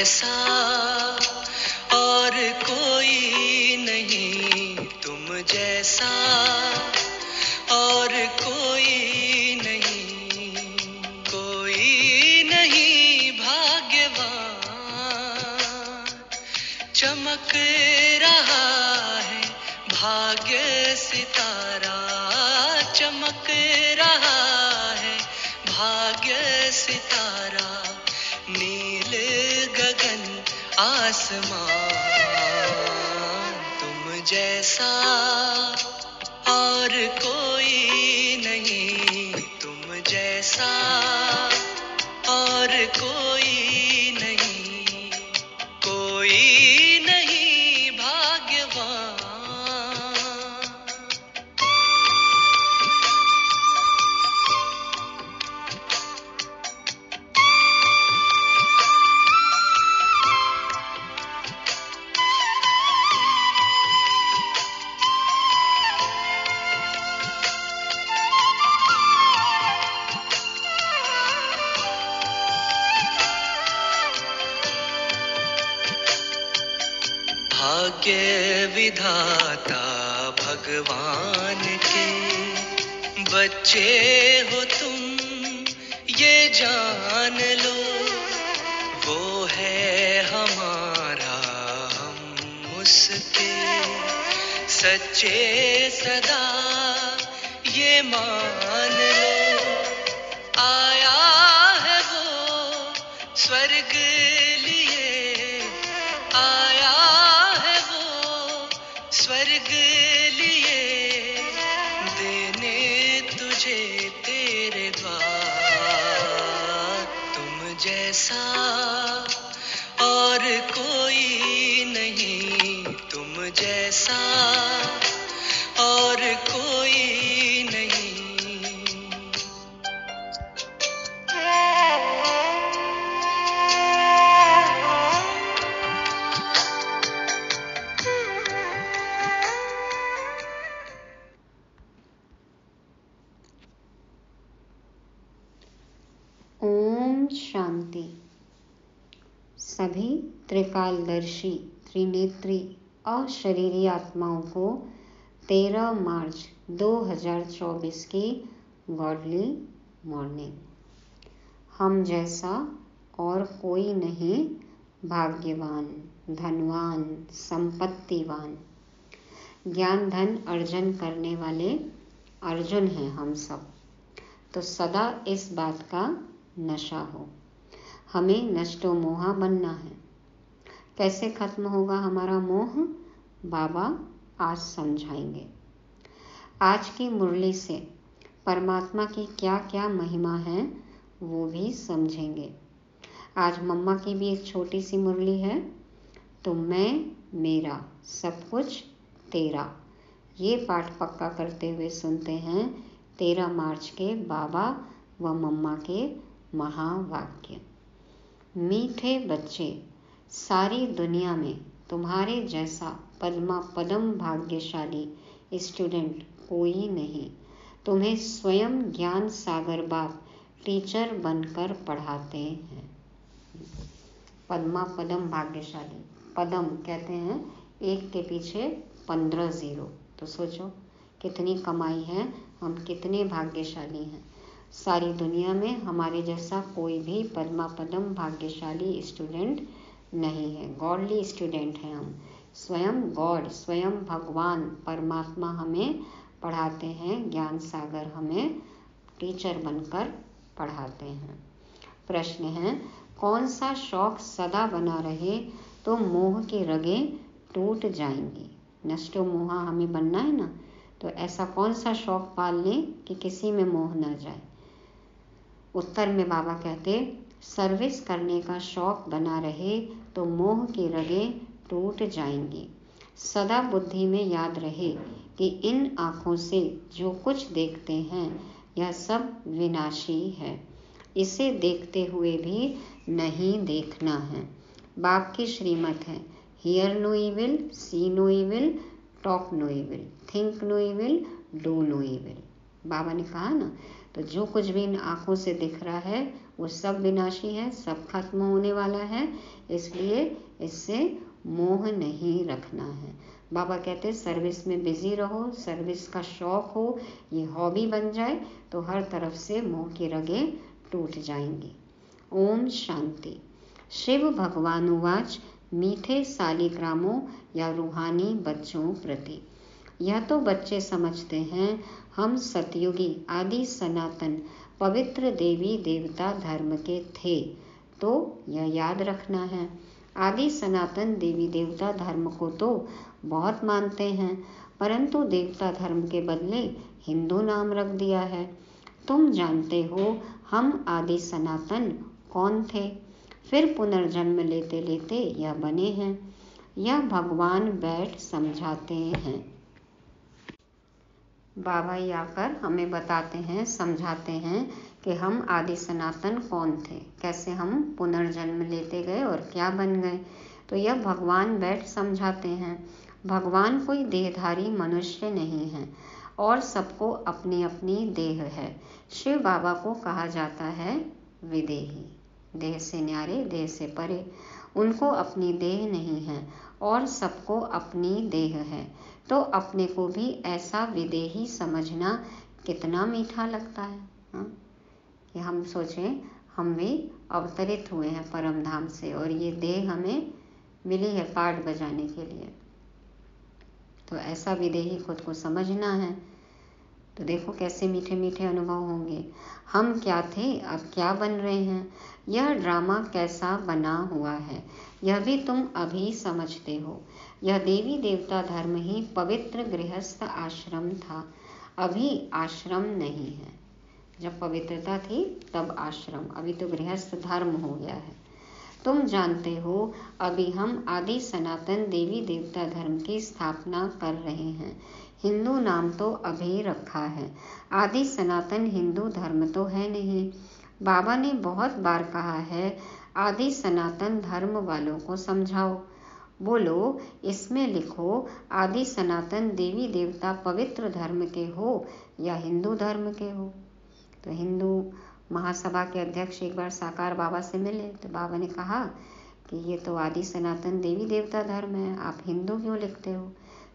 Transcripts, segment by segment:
जैसा और कोई नहीं, तुम जैसा और कोई नहीं, कोई नहीं भाग्यवान। चमक रहा है भाग्य सितारा, चमक रहा है भाग्य सितारा, नील गगन आसमान, तुम जैसा और कोई नहीं, तुम जैसा और कोई नहीं, कोई नहीं भाग्यवान। भाग्य विधाता भगवान के बच्चे हो तुम, ये जान लो, वो है हमारा, हम उसके सच्चे सदा, ये मान लो। आया है वो स्वर्ग लिए, आया है वो स्वर्ग लिए, देने तुझे तेरे द्वार, तुम जैसा और कोई नहीं, तुम जैसा और कोई नहीं। ओम शांति। सभी त्रिकालदर्शी त्रिनेत्री अशरीरी आत्माओं को 13 मार्च 2024 की गॉडली मॉर्निंग। हम जैसा और कोई नहीं भाग्यवान, धनवान, संपत्तिवान, ज्ञान धन अर्जन करने वाले अर्जुन हैं हम सब। तो सदा इस बात का नशा हो, हमें नष्टो मोहा बनना है। कैसे खत्म होगा हमारा मोह, बाबा आज समझाएंगे। आज की मुरली से परमात्मा की क्या क्या महिमा है वो भी समझेंगे। आज मम्मा की भी एक छोटी सी मुरली है, तो मैं मेरा सब कुछ तेरा, ये पाठ पक्का करते हुए सुनते हैं 13 मार्च के बाबा व मम्मा के महावाक्य। मीठे बच्चे, सारी दुनिया में तुम्हारे जैसा पद्मा पदम भाग्यशाली स्टूडेंट कोई नहीं। तुम्हें स्वयं ज्ञान सागर बाप टीचर बनकर पढ़ाते हैं। पद्मा पदम भाग्यशाली, पदम कहते हैं एक के पीछे 15 जीरो। तो सोचो कितनी कमाई है, हम कितने भाग्यशाली हैं। सारी दुनिया में हमारे जैसा कोई भी पद्मा पदम भाग्यशाली स्टूडेंट नहीं है। गॉडली स्टूडेंट हैं हम। स्वयं गॉड, स्वयं भगवान परमात्मा हमें पढ़ाते हैं, ज्ञान सागर हमें टीचर बनकर पढ़ाते हैं। प्रश्न है, कौन सा शौक सदा बना रहे तो मोह की रगें टूट जाएंगी। नष्टो मोहा हमें बनना है ना, तो ऐसा कौन सा शौक पाल लें कि किसी में मोह न जाए। उत्तर में बाबा कहते, सर्विस करने का शौक बना रहे तो मोह की रगें टूट जाएंगी। सदा बुद्धि में याद रहे कि इन आँखों से जो कुछ देखते हैं यह सब विनाशी है, इसे देखते हुए भी नहीं देखना है। बाप की श्रीमत है, hear no evil, see no evil, talk no evil, think no evil, do no evil. बाबा ने कहा ना, तो जो कुछ भी इन आँखों से दिख रहा है वो सब विनाशी है, सब खत्म होने वाला है, इसलिए इससे मोह नहीं रखना है। बाबा कहते हैं सर्विस में बिजी रहो, सर्विस का शौक हो, ये हॉबी बन जाए तो हर तरफ से मोह की रगें टूट जाएंगी। ओम शांति। शिव भगवानुवाच मीठे सालिग्रामों या रूहानी बच्चों प्रति। यह तो बच्चे समझते हैं हम सतयुगी आदि सनातन पवित्र देवी देवता धर्म के थे, तो यह याद रखना है। आदि सनातन देवी देवता धर्म को तो बहुत मानते हैं, परंतु देवता धर्म के बदले हिंदू नाम रख दिया है। तुम जानते हो हम आदि सनातन कौन थे, फिर पुनर्जन्म लेते लेते यह बने हैं। यह भगवान बैठ समझाते हैं। बाबा ही आकर हमें बताते हैं, समझाते हैं कि हम आदि सनातन कौन थे, कैसे हम पुनर्जन्म लेते गए और क्या बन गए। तो यह भगवान बैठ समझाते हैं। भगवान कोई देहधारी मनुष्य नहीं है और सबको अपनी अपनी देह है। शिव बाबा को कहा जाता है विदेही, देह से न्यारे, देह से परे। उनको अपनी देह नहीं है और सबको अपनी देह है, तो अपने को भी ऐसा विदेही समझना कितना मीठा लगता है। कि हम सोचें हम भी अवतरित हुए हैं परम धाम से और ये देह हमें मिली है पाठ बजाने के लिए, तो ऐसा विदेही खुद को समझना है। तो देखो कैसे मीठे मीठे अनुभव होंगे। हम क्या थे अब क्या बन रहे हैं, यह ड्रामा कैसा बना हुआ है यह भी तुम अभी समझते हो। यह देवी देवता धर्म ही पवित्र गृहस्थ आश्रम था, अभी आश्रम नहीं है। जब पवित्रता थी तब आश्रम, अभी तो गृहस्थ धर्म हो गया है। तुम जानते हो अभी हम आदि सनातन देवी देवता धर्म की स्थापना कर रहे हैं। हिंदू नाम तो अभी रखा है, आदि सनातन हिंदू धर्म तो है नहीं। बाबा ने बहुत बार कहा है आदि सनातन धर्म वालों को समझाओ, बोलो इसमें लिखो आदि सनातन देवी देवता पवित्र धर्म के हो या हिंदू धर्म के हो। तो हिंदू महासभा के अध्यक्ष एक बार साकार बाबा से मिले, तो बाबा ने कहा कि ये तो आदि सनातन देवी देवता धर्म है, आप हिंदू क्यों लिखते हो।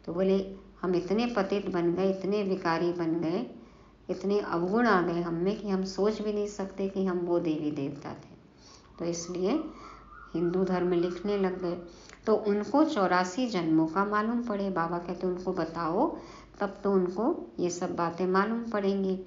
तो बोले हम इतने पतित बन गए, इतने विकारी बन गए, इतने अवगुण आ गए हम में कि हम सोच भी नहीं सकते कि हम वो देवी देवता थे, तो इसलिए हिंदू धर्म लिखने लग गए। तो उनको 84 जन्मों का मालूम पड़े। बाबा कहते उनको बताओ, तब तो उनको ये सब बातें मालूम पड़ेंगी।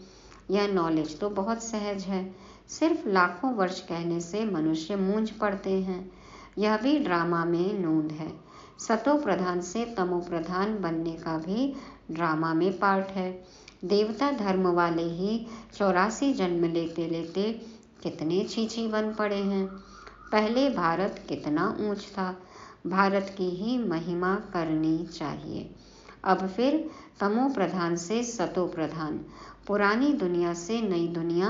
यह नॉलेज तो बहुत सहज है, सिर्फ लाखों वर्ष कहने से मनुष्य मूंझ पड़ते हैं। यह भी ड्रामा में नोंद है। सतो प्रधान से तमो प्रधान बनने का भी ड्रामा में पार्ट है। देवता धर्म वाले ही 84 जन्म लेते लेते कितने छीछी बन पड़े हैं। पहले भारत कितना ऊंच था, भारत की ही महिमा करनी चाहिए। अब फिर तमो प्रधान से सतो प्रधान, पुरानी दुनिया से नई दुनिया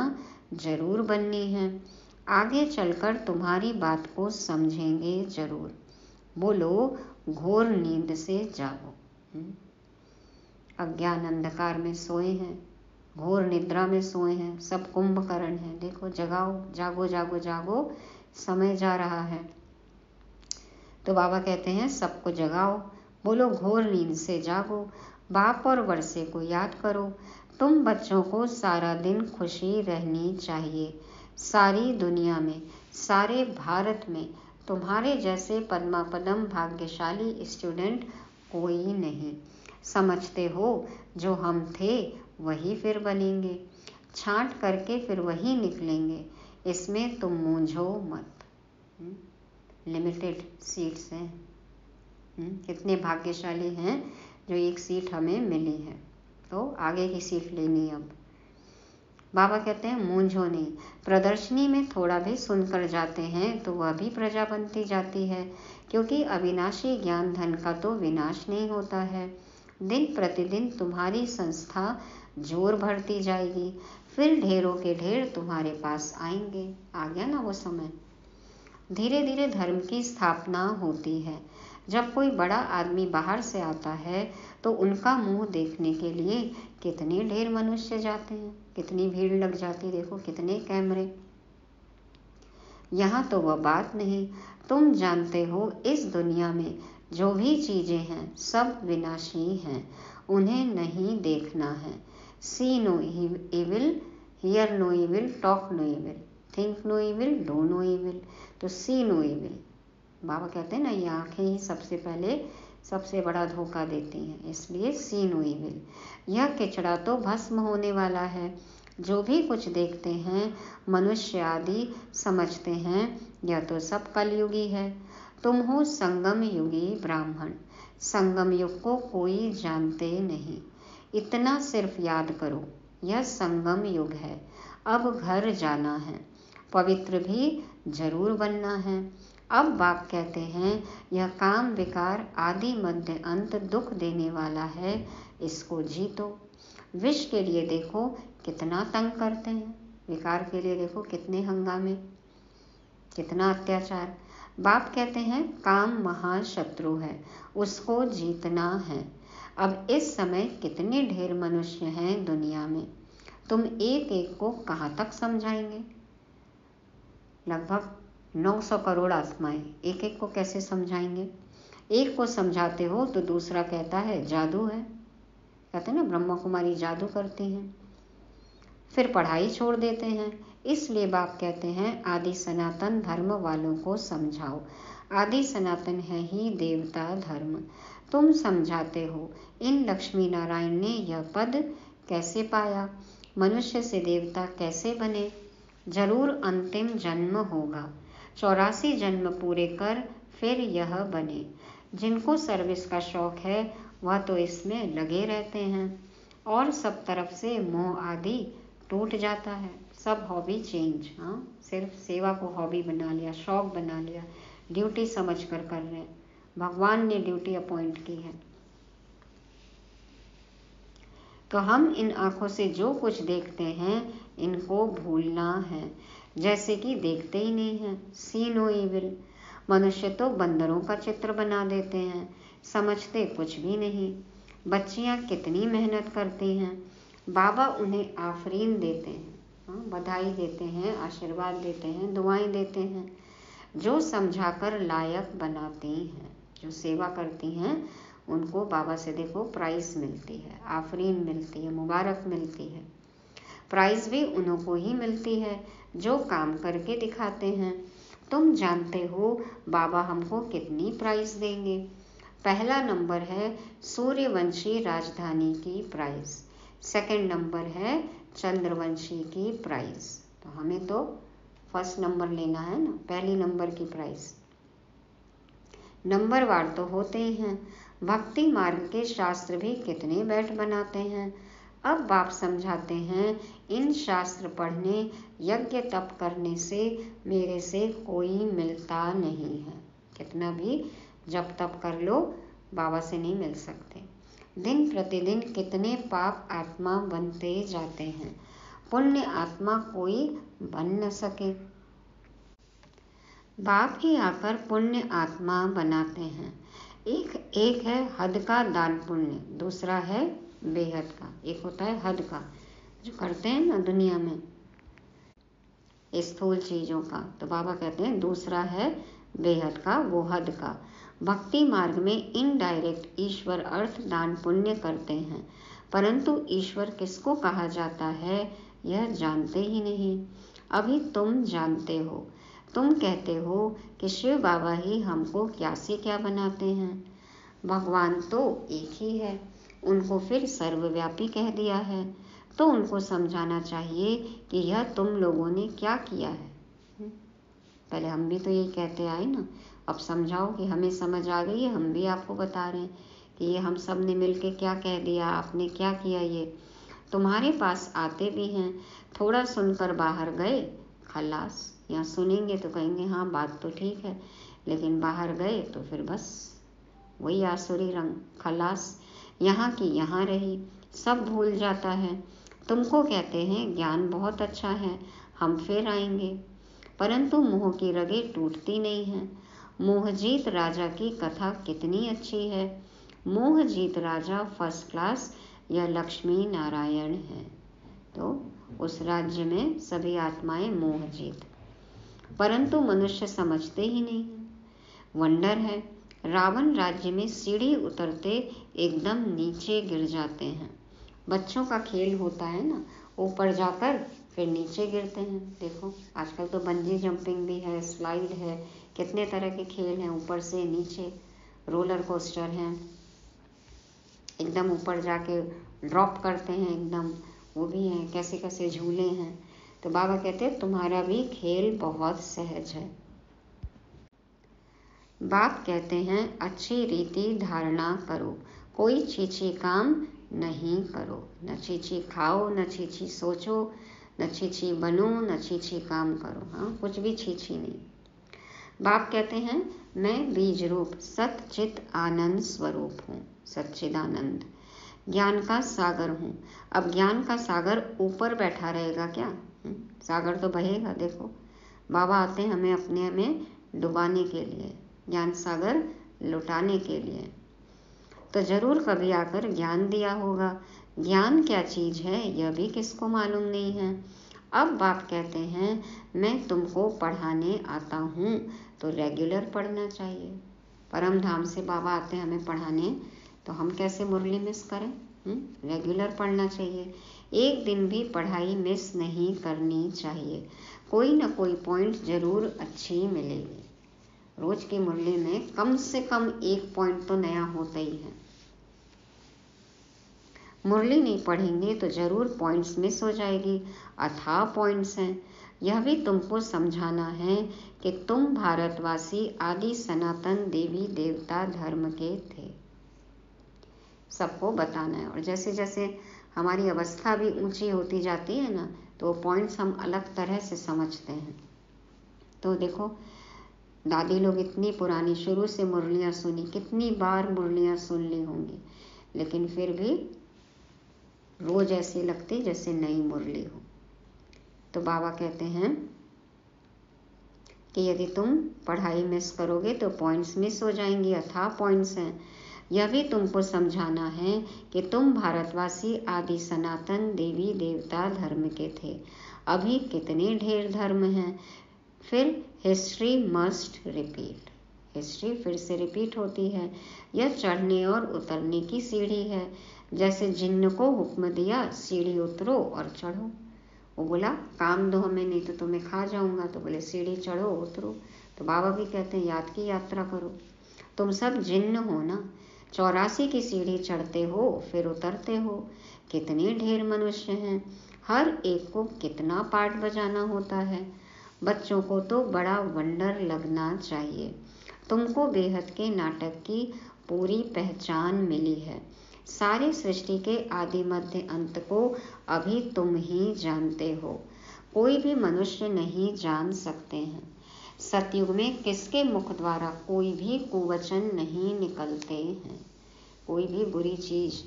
जरूर बननी है। आगे चलकर तुम्हारी बात को समझेंगे जरूर। बोलो घोर नींद से जागो। अज्ञान अंधकार में सोए हैं, घोर निद्रा में सोए हैं, सब कुंभकर्ण हैं। देखो जगाओ, जागो जागो जागो, समय जा रहा है। तो बाबा कहते हैं सबको जगाओ, बोलो घोर नींद से जागो, बाप और वर्षे को याद करो। तुम बच्चों को सारा दिन खुशी रहनी चाहिए। सारी दुनिया में, सारे भारत में तुम्हारे जैसे पद्मापदम भाग्यशाली स्टूडेंट कोई नहीं। समझते हो जो हम थे वही फिर बनेंगे, छांट करके फिर वही निकलेंगे, इसमें तुम मूंझो मत। लिमिटेड सीट्स हैं, कितने भाग्यशाली हैं जो एक सीट हमें मिली है, तो आगे की सीट लेनी। अब बाबा कहते हैं मूंझो नहीं। प्रदर्शनी में थोड़ा भी सुनकर जाते हैं तो वह भी प्रजा बनती जाती है, क्योंकि अविनाशी ज्ञान धन का तो विनाश नहीं होता है। दिन प्रतिदिन तुम्हारी संस्था जोर भरती जाएगी, फिर ढेरों के ढेर तुम्हारे पास आएंगे। आ गया ना वो समय। धीरे धीरे धर्म की स्थापना होती है। जब कोई बड़ा आदमी बाहर से आता है तो उनका मुंह देखने के लिए कितने ढेर मनुष्य जाते हैं, कितनी भीड़ लग जाती, देखो कितने कैमरे। यहाँ तो वह बात नहीं। तुम जानते हो इस दुनिया में जो भी चीजें हैं सब विनाशी हैं, उन्हें नहीं देखना है। See no evil, hear no evil, talk no evil, think no evil, do no evil. तो सी नो इविल, बाबा कहते हैं ना, ये आंखें ही सबसे पहले सबसे बड़ा धोखा देती हैं, इसलिए सी नो इविल। यह किचड़ा तो भस्म होने वाला है। जो भी कुछ देखते हैं मनुष्य आदि समझते हैं यह तो सब कलयुगी है। तुम हो संगम युगी ब्राह्मण, संगम युग को कोई जानते नहीं। इतना सिर्फ याद करो, यह संगम युग है। अब घर जाना है, पवित्र भी जरूर बनना है। अब बाप कहते हैं यह काम विकार आदि मध्य अंत दुख देने वाला है, इसको जीतो। विष के लिए देखो कितना तंग करते हैं, विकार के लिए देखो कितने हंगामे, कितना अत्याचार। बाप कहते हैं काम महाशत्रु है, उसको जीतना है। अब इस समय कितने ढेर मनुष्य हैं दुनिया में, तुम एक एक को कहाँ तक समझाएंगे? लगभग 900 करोड़ आत्माएं, एक एक को कैसे समझाएंगे? एक को समझाते हो तो दूसरा कहता है जादू है, कहते हैं ना ब्रह्मा कुमारी जादू करती हैं, फिर पढ़ाई छोड़ देते हैं। इसलिए बाप कहते हैं आदि सनातन धर्म वालों को समझाओ। आदि सनातन है ही देवता धर्म। तुम समझाते हो इन लक्ष्मी नारायण ने यह पद कैसे पाया, मनुष्य से देवता कैसे बने। जरूर अंतिम जन्म होगा, 84 जन्म पूरे कर फिर यह बने। जिनको सर्विस का शौक है वह तो इसमें लगे रहते हैं और सब तरफ से मोह आदि टूट जाता है। सब हॉबी चेंज, हाँ, सिर्फ सेवा को हॉबी बना लिया, शौक बना लिया, ड्यूटी समझ कर रहे हैं। भगवान ने ड्यूटी अपॉइंट की है। तो हम इन आंखों से जो कुछ देखते हैं इनको भूलना है, जैसे कि देखते ही नहीं हैं। सी नो इविल। मनुष्य तो बंदरों का चित्र बना देते हैं, समझते कुछ भी नहीं। बच्चियां कितनी मेहनत करती हैं, बाबा उन्हें आफरीन देते हैं, बधाई देते हैं, आशीर्वाद देते हैं, दुआएं देते हैं। जो समझाकर लायक बनाती हैं, जो सेवा करती हैं उनको बाबा से देखो प्राइज मिलती है, आफरीन मिलती है, मुबारक मिलती है। प्राइज भी उन्हों को ही मिलती है जो काम करके दिखाते हैं। तुम जानते हो बाबा हमको कितनी प्राइज देंगे। पहला नंबर है सूर्यवंशी राजधानी की प्राइज, सेकंड नंबर है चंद्रवंशी की प्राइज। तो हमें तो फर्स्ट नंबर लेना है ना, पहली नंबर की प्राइज। नंबरवार तो होते ही हैं। भक्ति मार्ग के शास्त्र भी कितने बैठ बनाते हैं। अब बाप समझाते हैं इन शास्त्र पढ़ने यज्ञ तप करने से मेरे से कोई मिलता नहीं है। कितना भी जब तप कर लो बाबा से नहीं मिल सकते। दिन प्रतिदिन कितने पाप आत्मा बनते जाते हैं, पुण्य आत्मा कोई बन न सके। बाप ही आकर पुण्य आत्मा बनाते हैं। एक है हद का दान पुण्य, दूसरा है बेहद का। एक होता है हद का जो करते हैं ना दुनिया में स्थूल चीजों का, तो बाबा कहते हैं दूसरा है बेहद का, वो हद का। भक्ति मार्ग में इनडायरेक्ट ईश्वर अर्थ दान पुण्य करते हैं, परंतु ईश्वर किसको कहा जाता है यह जानते ही नहीं। अभी तुम जानते हो। तुम कहते हो कि शिव बाबा ही हमको क्या से क्या बनाते हैं। भगवान तो एक ही है, उनको फिर सर्वव्यापी कह दिया है, तो उनको समझाना चाहिए कि यह तुम लोगों ने क्या किया है। पहले हम भी तो यही कहते आए ना, अब समझाओ कि हमें समझ आ गई है, हम भी आपको बता रहे हैं कि ये हम सब ने मिल के क्या कह दिया, आपने क्या किया। ये तुम्हारे पास आते भी हैं, थोड़ा सुनकर बाहर गए खलास। यहाँ सुनेंगे तो कहेंगे हाँ बात तो ठीक है, लेकिन बाहर गए तो फिर बस वही आसुरी रंग खलास, यहाँ की यहाँ रही, सब भूल जाता है। तुमको कहते हैं ज्ञान बहुत अच्छा है, हम फिर आएंगे, परंतु मोह की रगें टूटती नहीं हैं। मोहजीत राजा की कथा कितनी अच्छी है। मोहजीत राजा फर्स्ट क्लास, यह लक्ष्मी नारायण है। तो उस राज्य में सभी आत्माएं मोहजीत, परंतु मनुष्य समझते ही नहीं। वंडर है, रावण राज्य में सीढ़ी उतरते एकदम नीचे गिर जाते हैं। बच्चों का खेल होता है ना, ऊपर जाकर फिर नीचे गिरते हैं। देखो आजकल तो बंजी जंपिंग भी है, स्लाइड है, कितने तरह के खेल हैं। ऊपर से नीचे रोलर कोस्टर हैं, एकदम ऊपर जाके ड्रॉप करते हैं एकदम, वो भी हैं, कैसे कैसे झूले हैं। तो बाबा कहते हैं तुम्हारा भी खेल बहुत सहज है। बाप कहते हैं अच्छी रीति धारणा करो, कोई छीछी काम नहीं करो। न छीछी खाओ, न छीछी सोचो, न छीछी बनो, न छीछी काम करो। हाँ, कुछ भी छीछी नहीं। बाप कहते हैं मैं बीज रूप सत चित आनंद स्वरूप हूँ, सच्चिदानंद, ज्ञान का सागर हूँ। अब ज्ञान का सागर ऊपर बैठा रहेगा क्या? सागर तो बहेगा। देखो बाबा आते हैं हमें अपने में डुबाने के लिए, ज्ञान सागर लुटाने के लिए। तो जरूर कभी आकर ज्ञान दिया होगा। ज्ञान क्या चीज़ है यह भी किसको मालूम नहीं है। अब बाप कहते हैं मैं तुमको पढ़ाने आता हूँ, तो रेगुलर पढ़ना चाहिए। परम धाम से बाबा आते हैं हमें पढ़ाने, तो हम कैसे मुरली मिस करें? रेगुलर पढ़ना चाहिए। एक दिन भी पढ़ाई मिस नहीं करनी चाहिए। कोई ना कोई पॉइंट जरूर अच्छी मिलेगी। रोज की मुरली में कम से कम एक पॉइंट तो नया होता ही है। मुरली नहीं पढ़ेंगे तो जरूर पॉइंट्स मिस हो जाएगी। अथाह पॉइंट्स हैं। यह भी तुमको समझाना है कि तुम भारतवासी आदि सनातन देवी देवता धर्म के थे। सबको बताना है। और जैसे जैसे हमारी अवस्था भी ऊंची होती जाती है ना, तो पॉइंट्स हम अलग तरह से समझते हैं। तो देखो दादी लोग इतनी पुरानी शुरू से मुरलियाँ सुनी, कितनी बार मुरलियाँ सुन ली होंगी, लेकिन फिर भी रोज ऐसी लगती जैसे नई मुरली हो। तो बाबा कहते हैं कि यदि तुम पढ़ाई मिस करोगे तो पॉइंट्स मिस हो जाएंगी। अथाह पॉइंट्स हैं। यह भी तुमको समझाना है कि तुम भारतवासी आदि सनातन देवी देवता धर्म के थे। अभी कितने ढेर धर्म हैं। फिर हिस्ट्री मस्ट रिपीट, हिस्ट्री फिर से रिपीट होती है। यह चढ़ने और उतरने की सीढ़ी है। जैसे जिन्न को हुक्म दिया सीढ़ी उतरो और चढ़ो, वो बोला काम दो हमें नहीं तो तुम्हें खा जाऊंगा, तो बोले सीढ़ी चढ़ो उतरो। तो बाबा भी कहते हैं याद की यात्रा करो। तुम सब जिन्न हो ना, 84 की सीढ़ी चढ़ते हो फिर उतरते हो। कितने ढेर मनुष्य हैं, हर एक को कितना पाठ बजाना होता है। बच्चों को तो बड़ा वंडर लगना चाहिए। तुमको बेहद के नाटक की पूरी पहचान मिली है। सारी सृष्टि के आदि मध्य अंत को अभी तुम ही जानते हो, कोई भी मनुष्य नहीं जान सकते हैं। सतयुग में किसके मुख द्वारा कोई भी कुवचन नहीं निकलते हैं। कोई भी बुरी चीज,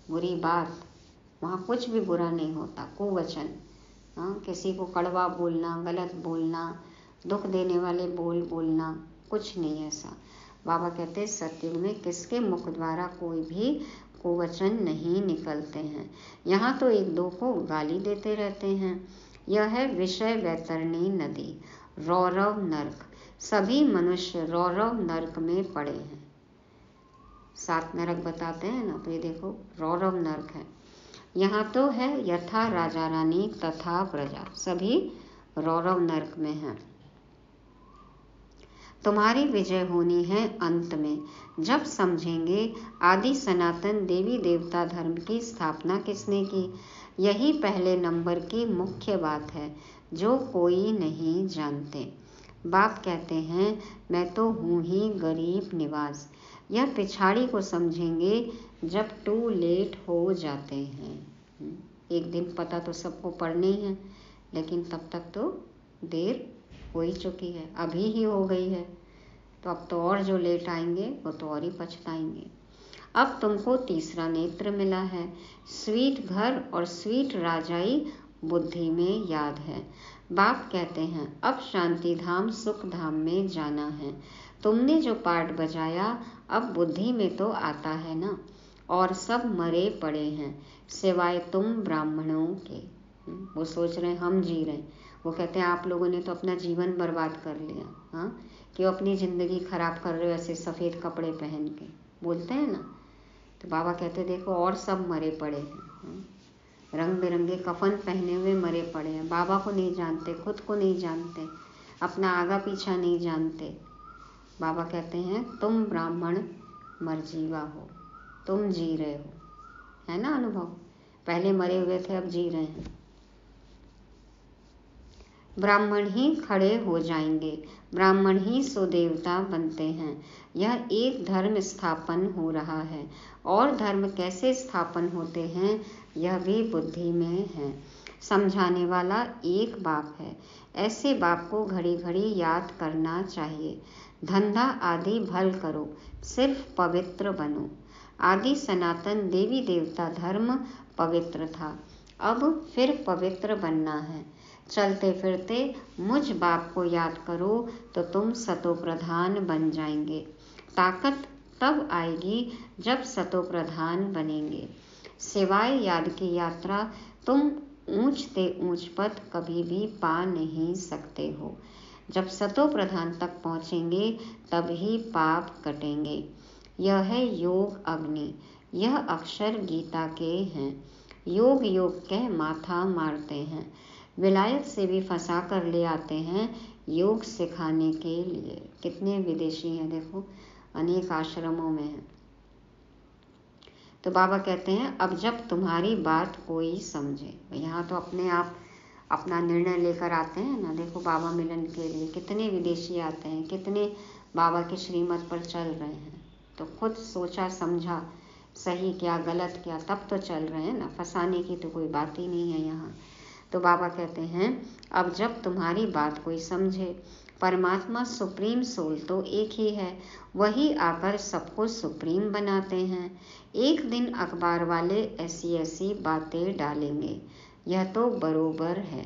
बुरी बात, वहाँ कुछ भी बुरा नहीं होता। कुवचन, हाँ, किसी को कड़वा बोलना, गलत बोलना, दुख देने वाले बोल बोलना, कुछ नहीं ऐसा। बाबा कहते हैं सतयुग में किसके मुख द्वारा कोई भी कुवचन नहीं निकलते हैं। यहाँ तो एक दो को गाली देते रहते हैं। यह है विषय वैतरणी नदी, रौरव नरक। सभी मनुष्य रौरव नरक में पड़े हैं। 7 नरक बताते हैं ना, तो ये देखो रौरव नरक है। यहाँ तो है यथा राजा रानी तथा प्रजा, सभी रौरव नरक में हैं। तुम्हारी विजय होनी है अंत में, जब समझेंगे आदि सनातन देवी देवता धर्म की स्थापना किसने की। यही पहले नंबर की मुख्य बात है जो कोई नहीं जानते। बाप कहते हैं मैं तो हूँ ही गरीब निवास। यह पिछाड़ी को समझेंगे जब टू लेट हो जाते हैं। एक दिन पता तो सबको पड़ने ही है, लेकिन तब तक तो देर हो ही चुकी है, अभी ही हो गई है। तो अब तो और जो लेट आएंगे वो तो और ही पछताएंगे। अब तुमको तीसरा नेत्र मिला है। स्वीट घर और स्वीट राजाई बुद्धि में याद है। बाप कहते हैं अब शांति धाम सुख धाम में जाना है। तुमने जो पार्ट बजाया अब बुद्धि में तो आता है ना, और सब मरे पड़े हैं सिवाय तुम ब्राह्मणों के। वो सोच रहे हैं हम जी रहे हैं, वो कहते हैं आप लोगों ने तो अपना जीवन बर्बाद कर लिया। हाँ, क्यों अपनी ज़िंदगी खराब कर रहे हो ऐसे सफ़ेद कपड़े पहन के, बोलते हैं ना। तो बाबा कहते देखो और सब मरे पड़े हैं, रंग बिरंगे कफन पहने हुए मरे पड़े हैं। बाबा को नहीं जानते, खुद को नहीं जानते, अपना आगा पीछा नहीं जानते। बाबा कहते हैं तुम ब्राह्मण मरजीवा हो, तुम जी रहे हो, है ना अनुभव। पहले मरे हुए थे, अब जी रहे हैं। ब्राह्मण ही खड़े हो जाएंगे, ब्राह्मण ही सो देवता बनते हैं। यह एक धर्म स्थापन हो रहा है, और धर्म कैसे स्थापन होते हैं यह भी बुद्धि में है। समझाने वाला एक बाप है, ऐसे बाप को घड़ी घड़ी याद करना चाहिए। धंधा आदि भल करो, सिर्फ पवित्र बनो। आदि सनातन देवी देवता धर्म पवित्र था, अब फिर पवित्र बनना है। चलते फिरते मुझ बाप को याद करो तो तुम सतो प्रधान बन जाएंगे। ताकत तब आएगी जब सतो प्रधान बनेंगे। सिवाय याद की यात्रा तुम ऊंचते ऊंच पद कभी भी पा नहीं सकते हो। जब सतो प्रधान तक पहुँचेंगे तब ही पाप कटेंगे। यह है योग अग्नि, यह अक्षर गीता के हैं। योग योग कह माथा मारते हैं, विलायत से भी फंसा कर ले आते हैं योग सिखाने के लिए। कितने विदेशी हैं देखो, अनेक आश्रमों में हैं। तो बाबा कहते हैं अब जब तुम्हारी बात कोई समझे। यहाँ तो अपने आप अपना निर्णय लेकर आते हैं ना। देखो बाबा मिलन के लिए कितने विदेशी आते हैं, कितने बाबा के श्रीमत पर चल रहे हैं। तो खुद सोचा समझा सही क्या गलत क्या, तब तो चल रहे हैं ना। फंसाने की तो कोई बात ही नहीं है यहाँ। तो बाबा कहते हैं अब जब तुम्हारी बात कोई समझे, परमात्मा सुप्रीम सोल तो एक ही है, वही आकर सबको सुप्रीम बनाते हैं। एक दिन अखबार वाले ऐसी ऐसी बातें डालेंगे, यह तो बरोबर है।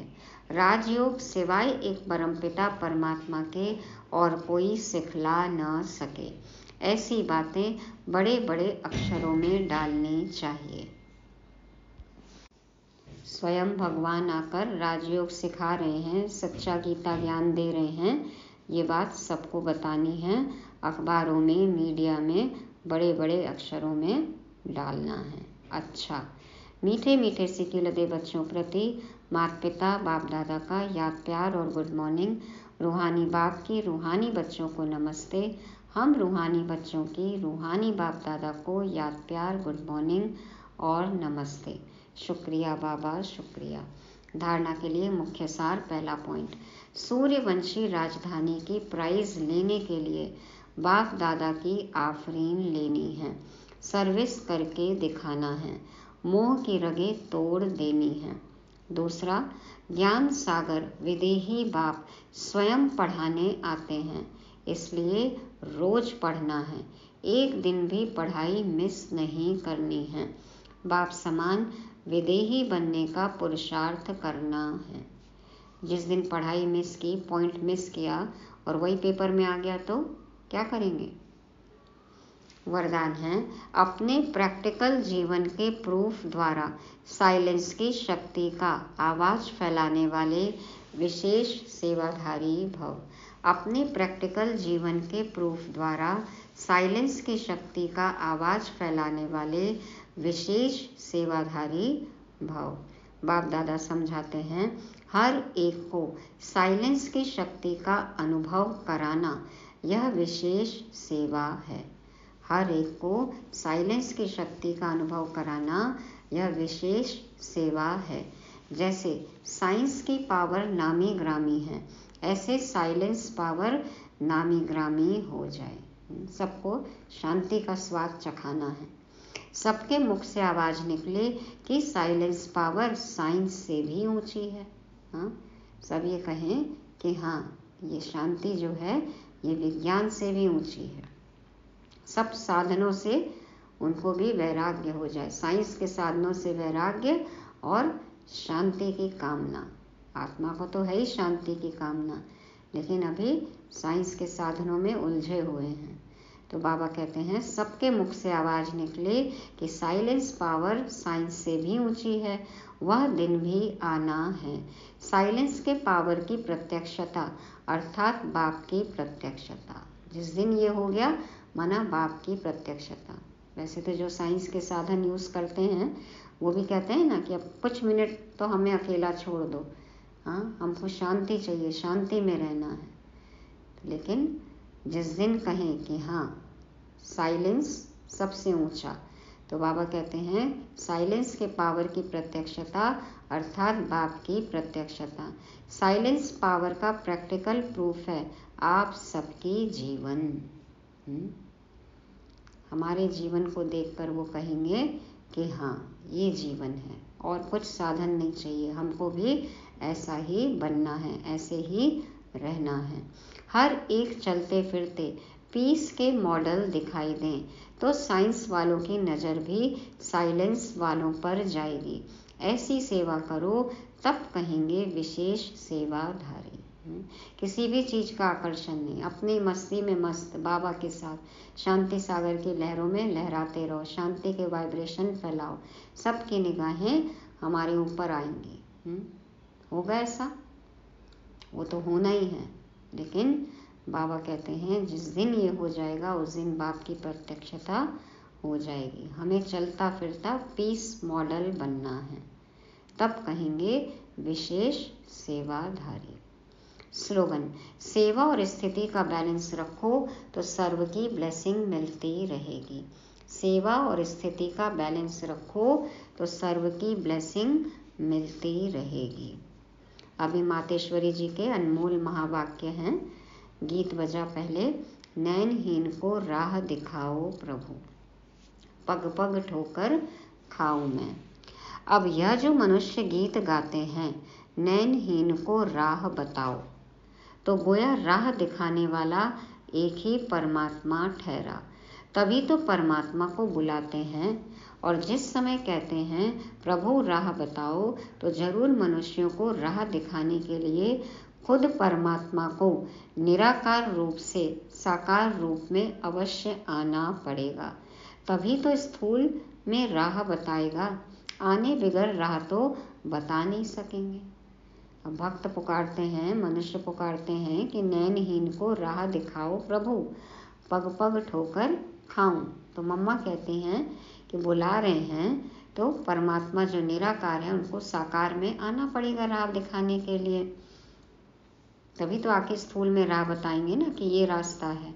राजयोग सिवाय एक परमपिता परमात्मा के और कोई सिखला न सके। ऐसी बातें बड़े बड़े अक्षरों में डालनी चाहिए। स्वयं भगवान आकर राजयोग सिखा रहे हैं, सच्चा गीता ज्ञान दे रहे हैं। ये बात सबको बतानी है, अखबारों में मीडिया में बड़े बड़े अक्षरों में डालना है। अच्छा, मीठे मीठे सिक्के लदे बच्चों प्रति माता पिता बाप दादा का याद प्यार और गुड मॉर्निंग। रूहानी बाप की रूहानी बच्चों को नमस्ते। हम रूहानी बच्चों की रूहानी बाप दादा को याद प्यार गुड मॉर्निंग और नमस्ते। शुक्रिया बाबा, शुक्रिया। धारणा के लिए मुख्य सार। पहला पॉइंट, सूर्यवंशी राजधानी की प्राइज लेने के लिए बाप दादा की आफरीन लेनी है, सर्विस करके दिखाना है, मोह की रगें तोड़ देनी है। दूसरा, ज्ञान सागर विदेही बाप स्वयं पढ़ाने आते हैं, इसलिए रोज पढ़ना है, एक दिन भी पढ़ाई मिस नहीं करनी है। बाप समान विदेही बनने का पुरुषार्थ करना है। जिस दिन पढ़ाई मिस की, पॉइंट मिस किया और वही पेपर में आ गया तो क्या करेंगे? वरदान है, अपने प्रैक्टिकल जीवन के प्रूफ द्वारा साइलेंस की शक्ति का आवाज फैलाने वाले विशेष सेवाधारी भव। अपने प्रैक्टिकल जीवन के प्रूफ द्वारा साइलेंस की शक्ति का आवाज फैलाने वाले विशेष सेवाधारी भव। बाप दादा समझाते हैं, हर एक को साइलेंस की शक्ति का अनुभव कराना यह विशेष सेवा है। हर एक को साइलेंस की शक्ति का अनुभव कराना यह विशेष सेवा है। जैसे साइंस की पावर नामी ग्रामी है, ऐसे साइलेंस पावर नामी ग्रामी हो जाए। सबको शांति का स्वाद चखाना है। सबके मुख से आवाज निकले कि साइलेंस पावर साइंस से भी ऊंची है। हाँ, सब ये कहें कि हाँ, ये शांति जो है ये विज्ञान से भी ऊंची है। सब साधनों से उनको भी वैराग्य हो जाए, साइंस के साधनों से वैराग्य और शांति की कामना। आत्मा को तो है ही शांति की कामना, लेकिन अभी साइंस के साधनों में उलझे हुए हैं। तो बाबा कहते हैं सबके मुख से आवाज निकले कि साइलेंस पावर साइंस से भी ऊंची है, वह दिन भी आना है। साइलेंस के पावर की प्रत्यक्षता अर्थात बाप की प्रत्यक्षता। जिस दिन ये हो गया माना बाप की प्रत्यक्षता। वैसे तो जो साइंस के साधन यूज करते हैं वो भी कहते हैं ना कि अब कुछ मिनट तो हमें अकेला छोड़ दो, हाँ हमको शांति चाहिए, शांति में रहना है। लेकिन जिस दिन कहें कि हाँ साइलेंस सबसे ऊंचा, तो बाबा कहते हैं साइलेंस के पावर की प्रत्यक्षता अर्थात बाप की प्रत्यक्षता। साइलेंस पावर का प्रैक्टिकल प्रूफ है आप सबकी जीवन। हमारे जीवन को देखकर वो कहेंगे कि हाँ ये जीवन है और कुछ साधन नहीं चाहिए, हमको भी ऐसा ही बनना है, ऐसे ही रहना है। हर एक चलते फिरते पीस के मॉडल दिखाई दें तो साइंस वालों की नज़र भी साइलेंस वालों पर जाएगी। ऐसी सेवा करो तब कहेंगे विशेष सेवाधारी। किसी भी चीज़ का आकर्षण नहीं, अपनी मस्ती में मस्त बाबा के साथ शांति सागर की लहरों में लहराते रहो, शांति के वाइब्रेशन फैलाओ, सबकी निगाहें हमारे ऊपर आएंगी। होगा ऐसा? वो तो होना ही है। लेकिन बाबा कहते हैं जिस दिन ये हो जाएगा उस दिन बाप की प्रत्यक्षता हो जाएगी। हमें चलता फिरता पीस मॉडल बनना है, तब कहेंगे विशेष सेवाधारी। स्लोगन, सेवा और स्थिति का बैलेंस रखो तो सर्व की ब्लेसिंग मिलती रहेगी। सेवा और स्थिति का बैलेंस रखो तो सर्व की ब्लेसिंग मिलती रहेगी। अभी मातेश्वरी जी के अनमोल महावाक्य हैं। गीत बजा पहले, नैनहीन को राह दिखाओ प्रभु, पग पग ठोकर खाऊं मैं। अब यह जो मनुष्य गीत गाते हैं नैनहीन को राह बताओ, तो गोया राह दिखाने वाला एक ही परमात्मा ठहरा। तभी तो परमात्मा को बुलाते हैं और जिस समय कहते हैं प्रभु राह बताओ, तो जरूर मनुष्यों को राह दिखाने के लिए खुद परमात्मा को निराकार रूप से साकार रूप में अवश्य आना पड़ेगा। तभी तो स्थूल में राह बताएगा, आने बिगर राह तो बता नहीं सकेंगे। अब भक्त पुकारते हैं, मनुष्य पुकारते हैं कि नैनहीन को राह दिखाओ प्रभु, पग पग ठोकर खाऊं। तो मम्मा कहती हैं कि बुला रहे हैं तो परमात्मा जो निराकार है उनको साकार में आना पड़ेगा राह दिखाने के लिए। तभी तो आके स्थूल में राह बताएंगे ना कि ये रास्ता है।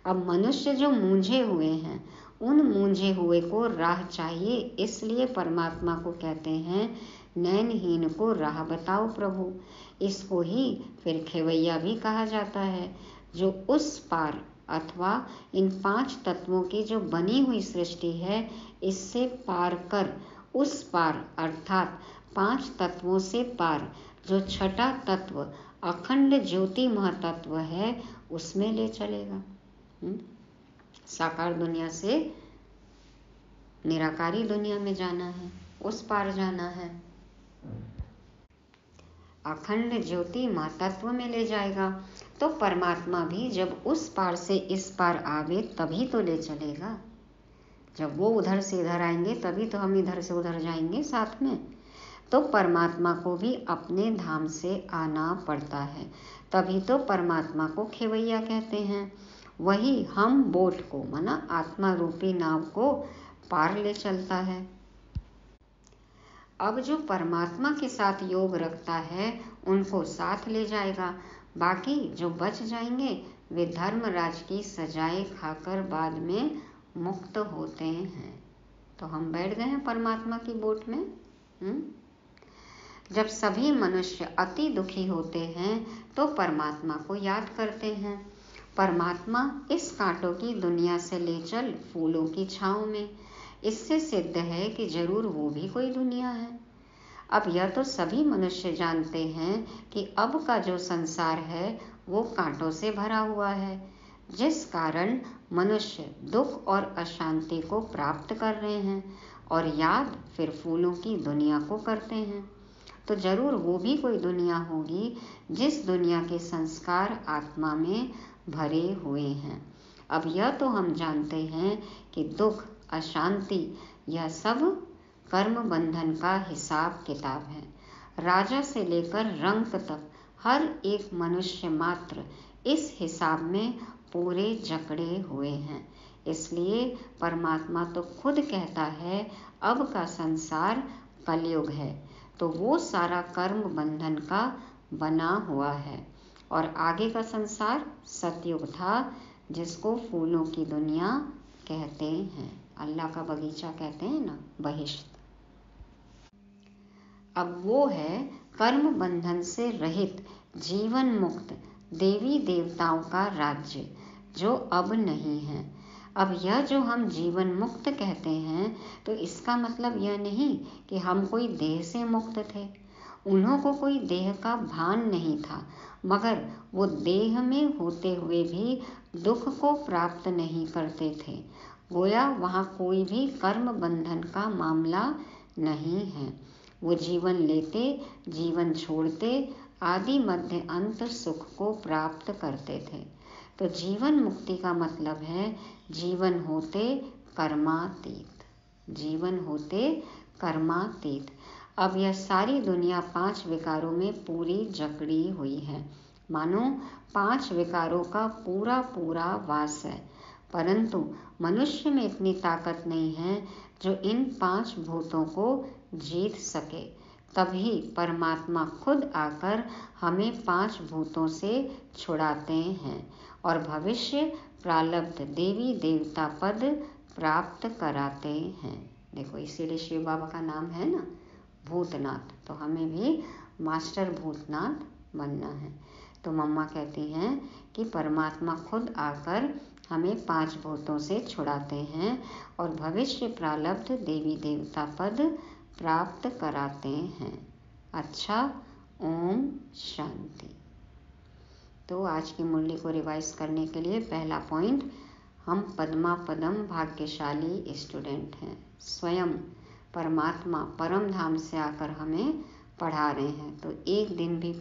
अब मनुष्य जो मूंझे हुए हैं उन मूंझे हुए को राह चाहिए, इसलिए परमात्मा को कहते हैं नैनहीन को राह बताओ प्रभु। इसको ही फिर खेवैया भी कहा जाता है, जो उस पार अथवा इन 5 तत्वों की जो बनी हुई सृष्टि है इससे पार कर उस पार अर्थात 5 तत्वों से पार जो छठा तत्व अखंड ज्योति महातत्व है उसमें ले चलेगा। साकार दुनिया से निराकारी दुनिया में जाना है, उस पार जाना है। अखंड ज्योति महातत्व में ले जाएगा। तो परमात्मा भी जब उस पार से इस पार आवे तभी तो ले चलेगा। जब वो उधर से इधर आएंगे तभी तो हम इधर से उधर जाएंगे साथ में। तो परमात्मा को भी अपने धाम से आना पड़ता है, तभी तो परमात्मा को खेवैया कहते हैं। वही हम बोट को माना आत्मा रूपी नाव को पार ले चलता है। अब जो परमात्मा के साथ योग रखता है उनको साथ ले जाएगा, बाकी जो बच जाएंगे वे धर्मराज की सजाएं खाकर बाद में मुक्त होते हैं। तो हम बैठ गए हैं परमात्मा की बोट में। जब सभी मनुष्य अति दुखी होते हैं तो परमात्मा को याद करते हैं। परमात्मा इस कांटों की दुनिया से ले चल फूलों की छांव में। इससे सिद्ध है कि जरूर वो भी कोई दुनिया है। अब यह तो सभी मनुष्य जानते हैं कि अब का जो संसार है वो कांटों से भरा हुआ है, जिस कारण मनुष्य दुख और अशांति को प्राप्त कर रहे हैं और याद फिर फूलों की दुनिया को करते हैं। तो जरूर वो भी कोई दुनिया होगी जिस दुनिया के संस्कार आत्मा में भरे हुए हैं। अब यह तो हम जानते हैं कि दुख, अशांति, यह सब कर्म बंधन का हिसाब किताब है। राजा से लेकर रंक तक हर एक मनुष्य मात्र इस हिसाब में पूरे जकड़े हुए हैं। इसलिए परमात्मा तो खुद कहता है अब का संसार कलयुग है, तो वो सारा कर्म बंधन का बना हुआ है। और आगे का संसार सतयुग था, जिसको फूलों की दुनिया कहते हैं, अल्लाह का बगीचा कहते हैं ना, बहिश्त। अब वो है कर्म बंधन से रहित, जीवन मुक्त देवी देवताओं का राज्य, जो अब नहीं है। अब यह जो हम जीवन मुक्त कहते हैं, तो इसका मतलब यह नहीं कि हम कोई देह से मुक्त थे। उन्हों को कोई देह का भान नहीं था, मगर वो देह में होते हुए भी दुख को प्राप्त नहीं करते थे। गोया वहाँ कोई भी कर्म बंधन का मामला नहीं है। वो जीवन लेते, जीवन छोड़ते, आदि मध्य अंत सुख को प्राप्त करते थे। तो जीवन मुक्ति का मतलब है जीवन होते कर्मातीत, जीवन होते कर्मातीत। अब यह सारी दुनिया 5 विकारों में पूरी जकड़ी हुई है, मानो 5 विकारों का पूरा पूरा वास है। परंतु मनुष्य में इतनी ताकत नहीं है जो इन 5 भूतों को जीत सके। तभी परमात्मा खुद आकर हमें 5 भूतों से छुड़ाते हैं और भविष्य प्रारब्ध देवी देवता पद प्राप्त कराते हैं। देखो, इसीलिए शिव बाबा का नाम है ना भूतनाथ, तो हमें भी मास्टर भूतनाथ बनना है। तो मम्मा कहती हैं कि परमात्मा खुद आकर हमें 5 भूतों से छुड़ाते हैं और भविष्य प्रारब्ध देवी देवता पद प्राप्त कराते हैं। अच्छा, ओम शांति। तो आज की मुरली को रिवाइज करने के लिए पहला पॉइंट, हम पद्मा पदम भाग्यशाली स्टूडेंट हैं। स्वयं परमात्मा परम धाम से आकर हमें पढ़ा रहे हैं, तो एक दिन भी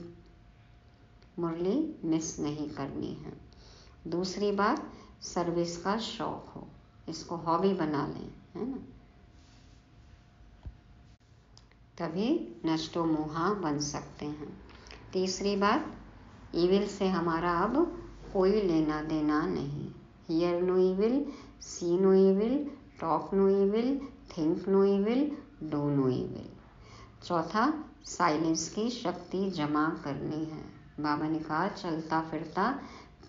मुरली मिस नहीं करनी है। दूसरी बात, सर्विस का शौक हो, इसको हॉबी बना लें, है ना, तभी नष्टो मोहा बन सकते हैं। तीसरी बात, इविल से हमारा अब कोई लेना देना नहीं। Hear no evil, see no evil, talk no evil, think no evil, do no evil. चौथा, साइलेंस की शक्ति जमा करनी है। बाबा ने कहा चलता फिरता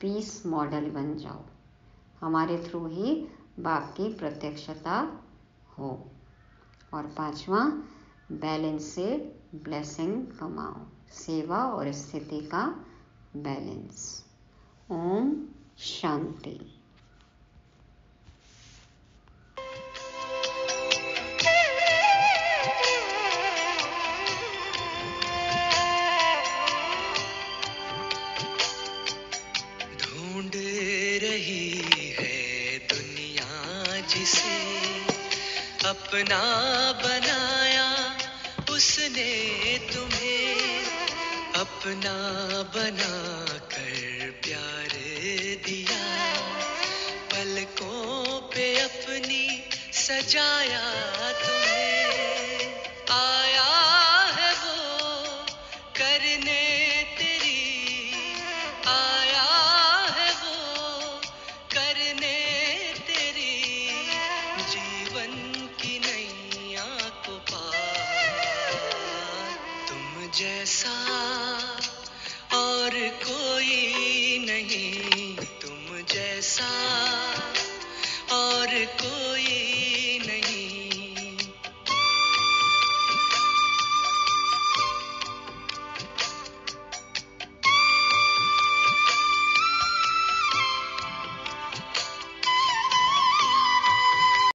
पीस मॉडल बन जाओ, हमारे थ्रू ही बाप की प्रत्यक्षता हो। और पांचवा, बैलेंस से ब्लेसिंग कमाओ, सेवा और स्थिति का बैलेंस। ओम शांति। ढूंढ रही है दुनिया जिसे अपना बनाया उसने, तुम्हें अपना बना कर प्यार दिया, पलकों पे अपनी सजाया तुम्हें। आया है वो करने तेरी, आया है वो करने तेरी, जीवन की नैया को पार। तुम जैसा और कोई